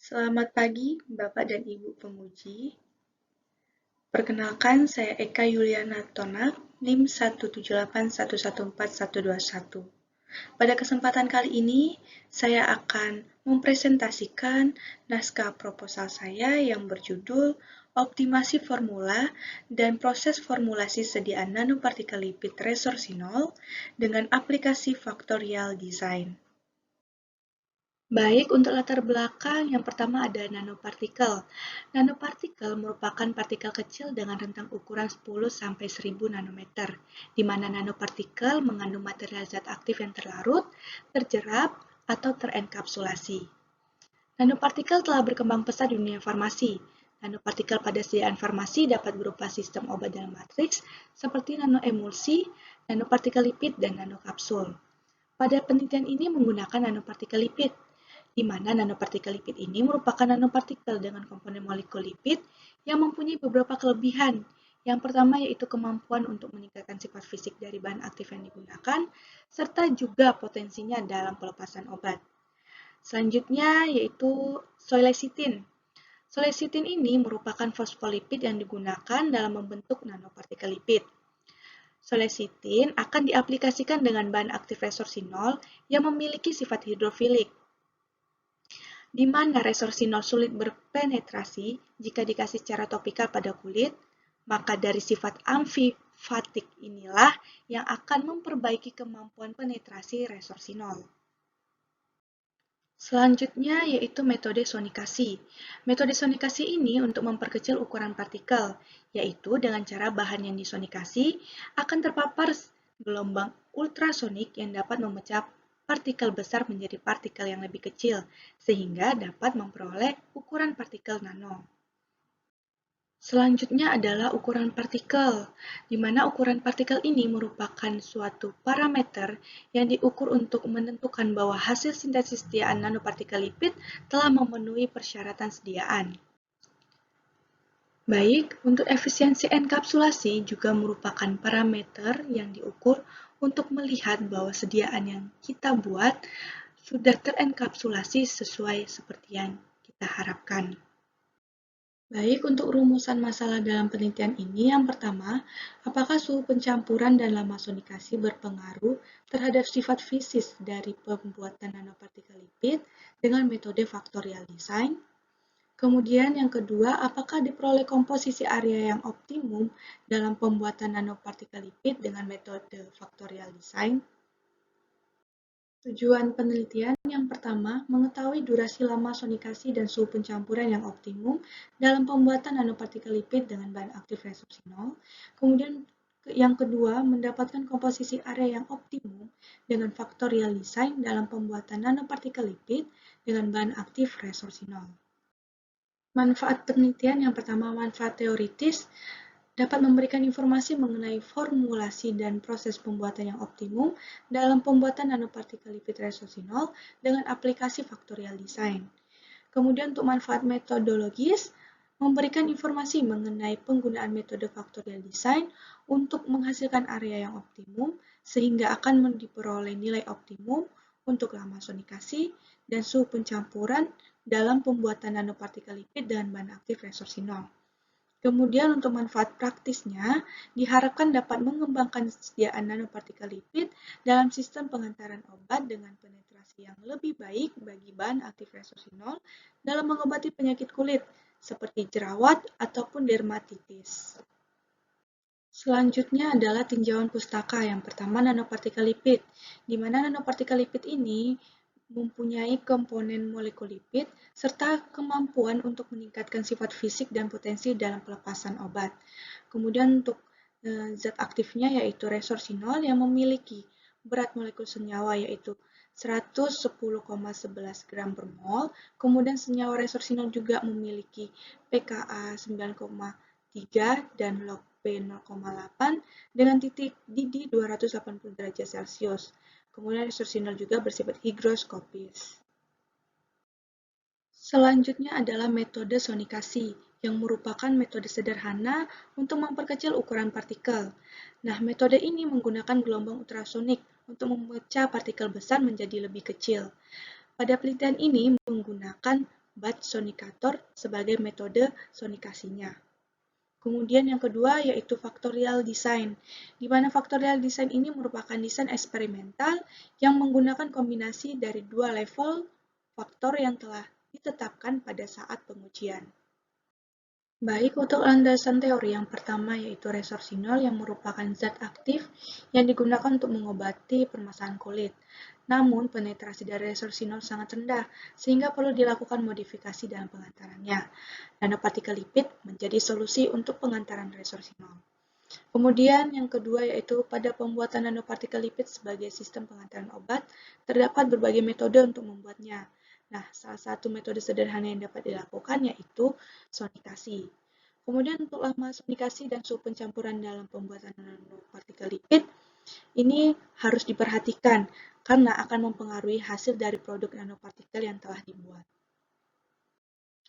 Selamat pagi, Bapak dan Ibu penguji. Perkenalkan, saya Eka Yuliana Tonak, NIM 178114121. Pada kesempatan kali ini, saya akan mempresentasikan naskah proposal saya yang berjudul Optimasi Formula dan Proses Formulasi Sediaan Nanopartikel Lipid Resorcinol dengan aplikasi Factorial Design. Baik, untuk latar belakang, yang pertama ada nanopartikel. Nanopartikel merupakan partikel kecil dengan rentang ukuran 10-1000 nanometer, di mana nanopartikel mengandung material zat aktif yang terlarut, terjerap, atau terenkapsulasi. Nanopartikel telah berkembang pesat di dunia farmasi. Nanopartikel pada sediaan farmasi dapat berupa sistem obat dalam matriks, seperti nanoemulsi, nanopartikel lipid, dan nanokapsul. Pada penelitian ini menggunakan nanopartikel lipid, di mana nanopartikel lipid ini merupakan nanopartikel dengan komponen molekul lipid yang mempunyai beberapa kelebihan. Yang pertama yaitu kemampuan untuk meningkatkan sifat fisik dari bahan aktif yang digunakan, serta juga potensinya dalam pelepasan obat. Selanjutnya yaitu soy lecithin. Soy lecithin ini merupakan fosfolipid yang digunakan dalam membentuk nanopartikel lipid. Soy lecithin akan diaplikasikan dengan bahan aktif resorcinol yang memiliki sifat hidrofilik, di mana resorcinol sulit berpenetrasi jika dikasih secara topikal pada kulit, maka dari sifat amfifatik inilah yang akan memperbaiki kemampuan penetrasi resorcinol. Selanjutnya yaitu metode sonikasi. Metode sonikasi ini untuk memperkecil ukuran partikel, yaitu dengan cara bahan yang disonikasi akan terpapar gelombang ultrasonik yang dapat memecah partikel besar menjadi partikel yang lebih kecil, sehingga dapat memperoleh ukuran partikel nano. Selanjutnya adalah ukuran partikel, di mana ukuran partikel ini merupakan suatu parameter yang diukur untuk menentukan bahwa hasil sintesis sediaan nanopartikel lipid telah memenuhi persyaratan sediaan. Baik, untuk efisiensi enkapsulasi juga merupakan parameter yang diukur untuk melihat bahwa sediaan yang kita buat sudah terenkapsulasi sesuai seperti yang kita harapkan. Baik, untuk rumusan masalah dalam penelitian ini, yang pertama, apakah suhu pencampuran dan lama sonikasi berpengaruh terhadap sifat fisis dari pembuatan nanopartikel lipid dengan metode factorial design? Kemudian yang kedua, apakah diperoleh komposisi area yang optimum dalam pembuatan nanopartikel lipid dengan metode factorial design? Tujuan penelitian yang pertama, mengetahui durasi lama sonikasi dan suhu pencampuran yang optimum dalam pembuatan nanopartikel lipid dengan bahan aktif resorcinol. Kemudian yang kedua, mendapatkan komposisi area yang optimum dengan factorial design dalam pembuatan nanopartikel lipid dengan bahan aktif resorcinol. Manfaat penelitian yang pertama, manfaat teoritis, dapat memberikan informasi mengenai formulasi dan proses pembuatan yang optimum dalam pembuatan nanopartikel lipid resorcinol dengan aplikasi factorial design. Kemudian untuk manfaat metodologis, memberikan informasi mengenai penggunaan metode factorial design untuk menghasilkan area yang optimum sehingga akan diperoleh nilai optimum untuk lama sonikasi dan suhu pencampuran dalam pembuatan nanopartikel lipid dengan bahan aktif resorcinol. Kemudian untuk manfaat praktisnya, diharapkan dapat mengembangkan sediaan nanopartikel lipid dalam sistem pengantaran obat dengan penetrasi yang lebih baik bagi bahan aktif resorcinol dalam mengobati penyakit kulit seperti jerawat ataupun dermatitis. Selanjutnya adalah tinjauan pustaka. Yang pertama, nanopartikel lipid, di mana nanopartikel lipid ini mempunyai komponen molekul lipid serta kemampuan untuk meningkatkan sifat fisik dan potensi dalam pelepasan obat. Kemudian untuk zat aktifnya yaitu resorcinol yang memiliki berat molekul senyawa yaitu 110,11 gram per mol. Kemudian senyawa resorcinol juga memiliki pKa 9,3 dan log P 0,8 dengan titik didih 280 derajat Celcius. Kemudian resorcinol juga bersifat higroskopis. Selanjutnya adalah metode sonikasi, yang merupakan metode sederhana untuk memperkecil ukuran partikel. Nah, metode ini menggunakan gelombang ultrasonik untuk memecah partikel besar menjadi lebih kecil. Pada penelitian ini menggunakan bat sonikator sebagai metode sonikasinya. Kemudian yang kedua yaitu factorial design, di mana factorial design ini merupakan desain eksperimental yang menggunakan kombinasi dari dua level faktor yang telah ditetapkan pada saat pengujian. Baik, untuk landasan teori yang pertama yaitu resorsinol yang merupakan zat aktif yang digunakan untuk mengobati permasalahan kulit. Namun, penetrasi dari resorsinol sangat rendah, sehingga perlu dilakukan modifikasi dalam pengantarannya. Nanopartikel lipid menjadi solusi untuk pengantaran resorsinol. Kemudian yang kedua yaitu pada pembuatan nanopartikel lipid sebagai sistem pengantaran obat, terdapat berbagai metode untuk membuatnya. Nah, salah satu metode sederhana yang dapat dilakukan yaitu sonikasi. Kemudian untuk lama sonikasi dan suhu pencampuran dalam pembuatan nanopartikel lipid, ini harus diperhatikan karena akan mempengaruhi hasil dari produk nanopartikel yang telah dibuat.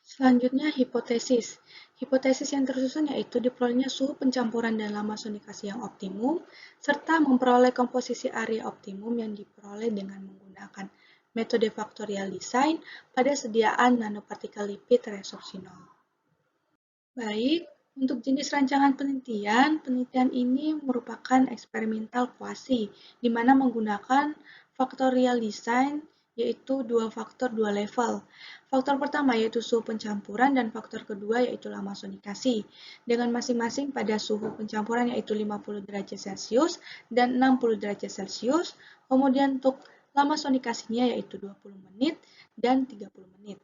Selanjutnya, hipotesis. Hipotesis yang tersusun yaitu diperolehnya suhu pencampuran dan lama sonikasi yang optimum, serta memperoleh komposisi area optimum yang diperoleh dengan menggunakan metode factorial design pada sediaan nanopartikel lipid resorsinol. Baik, untuk jenis rancangan penelitian, penelitian ini merupakan eksperimental kuasi, di mana menggunakan factorial design yaitu dua faktor dua level. Faktor pertama yaitu suhu pencampuran dan faktor kedua yaitu lama sonikasi, dengan masing-masing pada suhu pencampuran yaitu 50 derajat Celcius dan 60 derajat Celcius, kemudian untuk lama sonikasinya yaitu 20 menit dan 30 menit.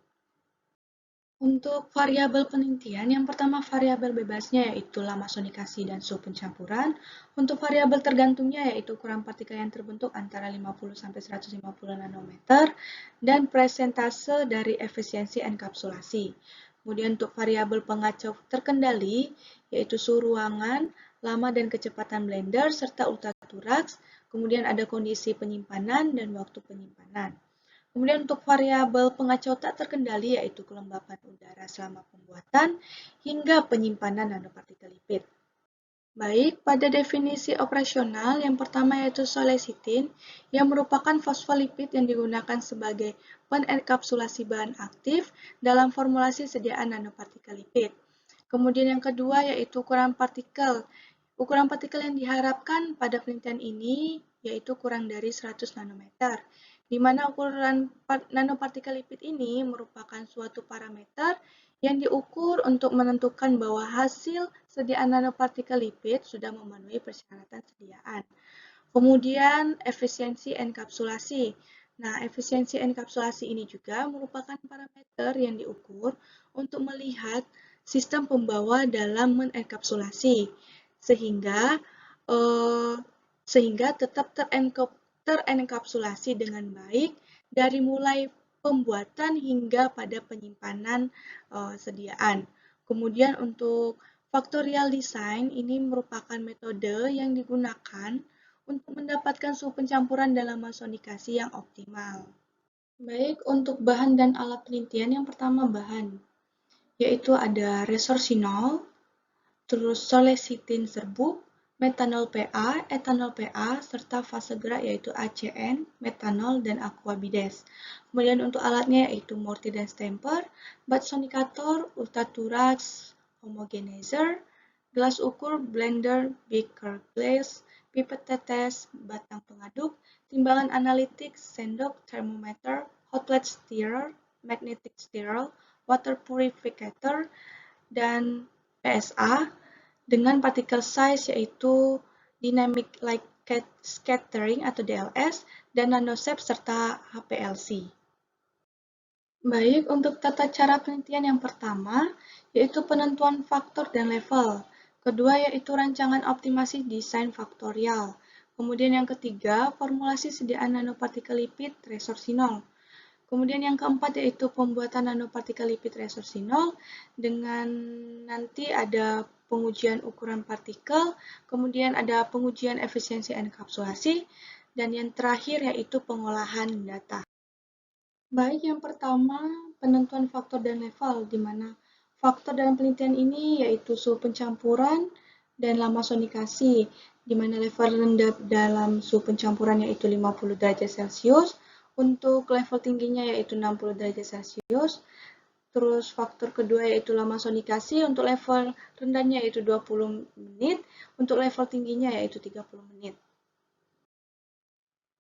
Untuk variabel penelitian, yang pertama variabel bebasnya yaitu lama sonikasi dan suhu pencampuran. Untuk variabel tergantungnya yaitu ukuran partikel yang terbentuk antara 50-150 nanometer dan presentase dari efisiensi enkapsulasi. Kemudian untuk variabel pengacau terkendali yaitu suhu ruangan, lama dan kecepatan blender, serta ultraturaks. Kemudian ada kondisi penyimpanan dan waktu penyimpanan. Kemudian untuk variabel pengacau tak terkendali yaitu kelembapan udara selama pembuatan hingga penyimpanan nanopartikel lipid. Baik, pada definisi operasional yang pertama yaitu solecitin yang merupakan fosfolipid yang digunakan sebagai penenkapsulasi bahan aktif dalam formulasi sediaan nanopartikel lipid. Kemudian yang kedua yaitu ukuran partikel. Ukuran partikel yang diharapkan pada penelitian ini yaitu kurang dari 100 nanometer, di mana ukuran nanopartikel lipid ini merupakan suatu parameter yang diukur untuk menentukan bahwa hasil sediaan nanopartikel lipid sudah memenuhi persyaratan sediaan. Kemudian efisiensi enkapsulasi. Nah, efisiensi enkapsulasi ini juga merupakan parameter yang diukur untuk melihat sistem pembawa dalam menenkapsulasi sehingga tetap terenkapsulasi dengan baik dari mulai pembuatan hingga pada penyimpanan sediaan. Kemudian untuk factorial design ini merupakan metode yang digunakan untuk mendapatkan suhu pencampuran dalam sonikasi yang optimal. Baik, untuk bahan dan alat penelitian, yang pertama bahan, yaitu ada resorsinol, terus solecitin serbuk, metanol PA, etanol PA, serta fase gerak yaitu ACN, metanol, dan aquabides. Kemudian untuk alatnya yaitu mortir dan stamper, bat sonikator, ultraturaks, homogenizer, gelas ukur, blender, beaker glass, pipet tetes, batang pengaduk, timbangan analitik, sendok, thermometer, hot plate stirrer, magnetic stirrer, water purificator, dan PSA dengan particle size yaitu dynamic light scattering atau DLS dan nanosep serta HPLC. Baik, untuk tata cara penelitian yang pertama yaitu penentuan faktor dan level. Kedua yaitu rancangan optimasi desain faktorial. Kemudian yang ketiga, formulasi sediaan nanopartikel lipid resorsinol. Kemudian yang keempat yaitu pembuatan nanopartikel lipid resorsinol dengan nanti ada pengujian ukuran partikel, kemudian ada pengujian efisiensi enkapsulasi, dan yang terakhir yaitu pengolahan data. Baik, yang pertama penentuan faktor dan level, di mana faktor dalam penelitian ini yaitu suhu pencampuran dan lama sonikasi, di mana level rendah dalam suhu pencampuran yaitu 50 derajat Celcius, untuk level tingginya yaitu 60 derajat Celcius, Terus faktor kedua yaitu lama sonikasi, untuk level rendahnya yaitu 20 menit, untuk level tingginya yaitu 30 menit.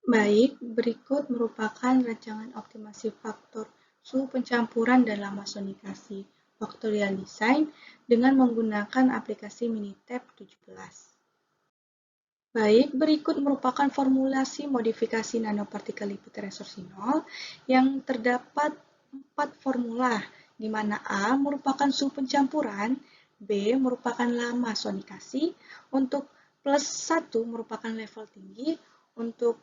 Baik, berikut merupakan rancangan optimasi faktor suhu pencampuran dan lama sonikasi Factorial Design dengan menggunakan aplikasi Minitab 17. Baik, berikut merupakan formulasi modifikasi nanopartikel lipid resorsinol yang terdapat 4 formula, di mana A merupakan suhu pencampuran, B merupakan lama sonikasi, untuk +1 merupakan level tinggi, untuk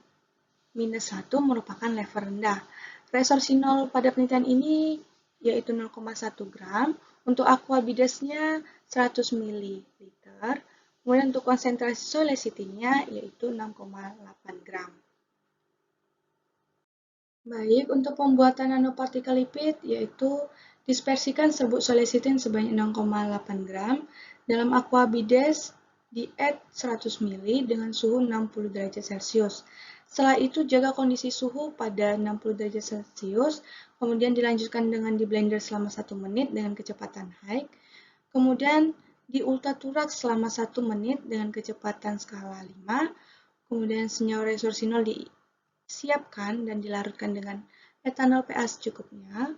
-1 merupakan level rendah. Resorsinol pada penelitian ini yaitu 0,1 gram, untuk aquabidesnya 100 ml, kemudian untuk konsentrasi solicity-nya yaitu 6,8 gram. Baik, untuk pembuatan nanopartikel lipid yaitu dispersikan serbuk solicitin sebanyak 0,8 gram dalam aquabides di add 100 ml dengan suhu 60 derajat Celcius. Setelah itu jaga kondisi suhu pada 60 derajat Celcius, kemudian dilanjutkan dengan di blender selama 1 menit dengan kecepatan high, kemudian di ultraturaks selama 1 menit dengan kecepatan skala 5, kemudian senyawa resorsinol disiapkan dan dilarutkan dengan etanol pH secukupnya.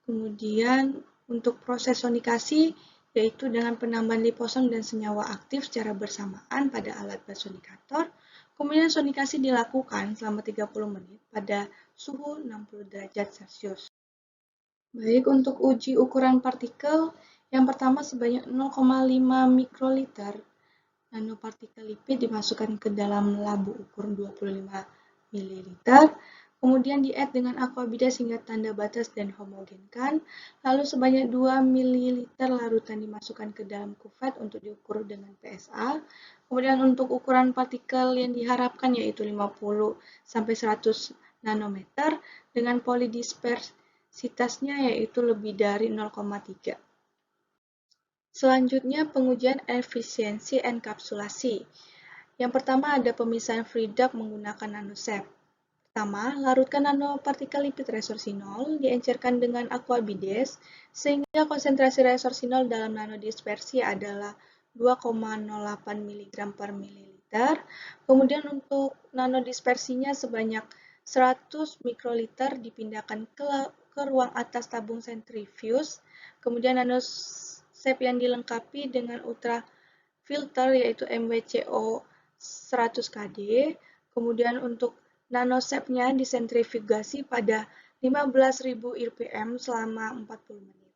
Kemudian untuk proses sonikasi yaitu dengan penambahan liposom dan senyawa aktif secara bersamaan pada alat basonikator. Kemudian sonikasi dilakukan selama 30 menit pada suhu 60 derajat Celcius. Baik, untuk uji ukuran partikel, yang pertama sebanyak 0,5 mikroliter nanopartikel lipid dimasukkan ke dalam labu ukur 25 ml, kemudian di-add dengan aquabides hingga tanda batas dan homogenkan, lalu sebanyak 2 ml larutan dimasukkan ke dalam kuvet untuk diukur dengan PSA, kemudian untuk ukuran partikel yang diharapkan yaitu 50-100 nanometer dengan polidispersitasnya yaitu lebih dari 0,3. Selanjutnya, pengujian efisiensi enkapsulasi. Yang pertama ada pemisahan free dark menggunakan nanosep. Pertama, larutkan nanopartikel lipid resorsinol, diencerkan dengan aquabides, sehingga konsentrasi resorsinol dalam nanodispersi adalah 2,08 mg per mililiter. Kemudian untuk nanodispersinya sebanyak 100 mikroliter dipindahkan ke ruang atas tabung sentrifuge. Kemudian nanosep yang dilengkapi dengan ultrafilter yaitu MWCO 100 kD. Kemudian untuk nanosepnya disentrifugasi pada 15.000 rpm selama 40 menit.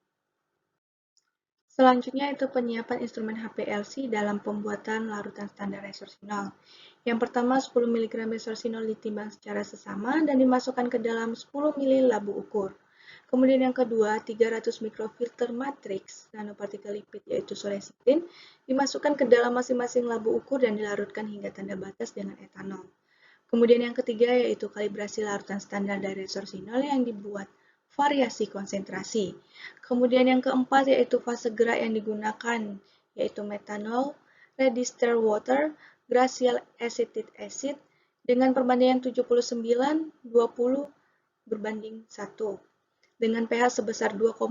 Selanjutnya itu penyiapan instrumen HPLC dalam pembuatan larutan standar resorsinol. Yang pertama 10 mg resorsinol ditimbang secara sesama dan dimasukkan ke dalam 10 ml labu ukur. Kemudian yang kedua, 300 mikrofilter matriks nanopartikel lipid yaitu solecitin dimasukkan ke dalam masing-masing labu ukur dan dilarutkan hingga tanda batas dengan etanol. Kemudian yang ketiga yaitu kalibrasi larutan standar dari resorsinol yang dibuat variasi konsentrasi. Kemudian yang keempat yaitu fase gerak yang digunakan yaitu metanol, register water, glacial acetic acid dengan perbandingan 79-20 berbanding 1 dengan pH sebesar 2,1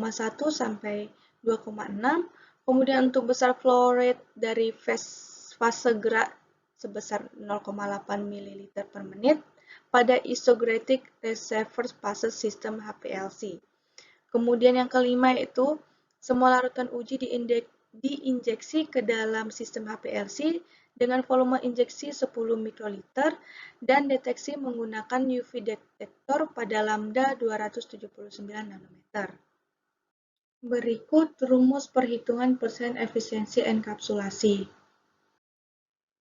sampai 2,6. Kemudian untuk besar flow rate dari fase gerak sebesar 0,8 ml per menit pada isogastric reservoir fase sistem HPLC. Kemudian yang kelima yaitu semua larutan uji diinjeksi ke dalam sistem HPLC dengan volume injeksi 10 mikroliter dan deteksi menggunakan UV detektor pada lambda 279 nanometer. Berikut rumus perhitungan persen efisiensi enkapsulasi.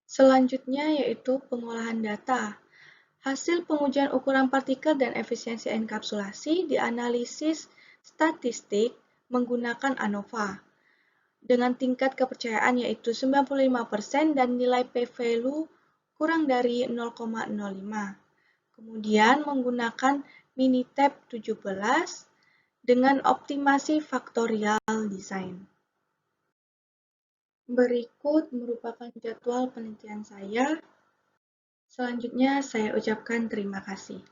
Selanjutnya yaitu pengolahan data. Hasil pengujian ukuran partikel dan efisiensi enkapsulasi dianalisis statistik menggunakan ANOVA dengan tingkat kepercayaan yaitu 95% dan nilai p-value kurang dari 0,05. Kemudian menggunakan Minitab 17 dengan optimasi faktorial design. Berikut merupakan jadwal penelitian saya. Selanjutnya saya ucapkan terima kasih.